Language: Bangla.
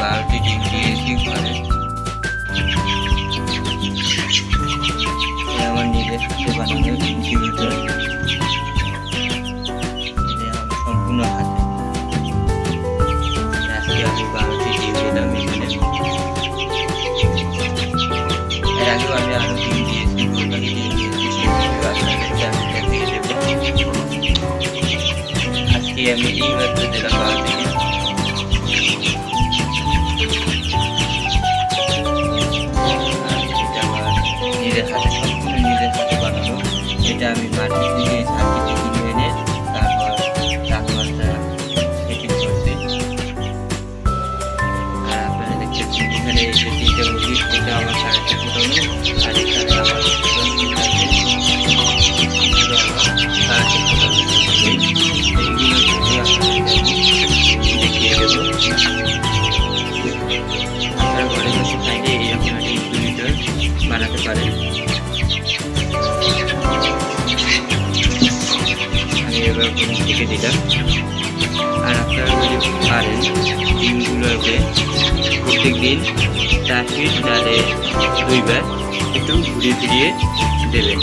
12টি ডিম দিয়েছি ঘরে। আমার নিজের হাতে বানানো ইনকিউবেটর, আমার সম্পূর্ণ হাতে। আজকে আমি 12টি ডিম দিলাম এখানে। এর আগেও আমি আরো ডিম দিয়েছি, কোরবানি ডিম দিয়েছি, সেগুলো আপনাদেরকে আমি দেখিয়ে দেবো। আজকে আমি এইমাত্র দিলাম 12টি ডিম। নিজের হাতে, সম্পূর্ণ নিজের হাতে বানানো। এটা আমি মার্কেট থেকে ছাদ থেকে কিনে এনে তারপর তাপমাত্রা সেটিং করছি। আর আপনারা দেখতে এখানে এই যে 3টা মুরগি, এটা আমার কারেন্টে ফোটানো, আর এখানে আমার দেখিয়ে দেবো। আপনারা ঘরে বসে চাইলে এরকম একটা ইনকিউবেটর বানাতে পারেন। আমি এবার থেকে দিলাম। আর আপনারা যদি পারেন ডিমগুলোকে প্রত্যেক দিন 4 ফিট ডালে 2 বার একটু ঘুরিয়ে ফিরিয়ে দেবেন।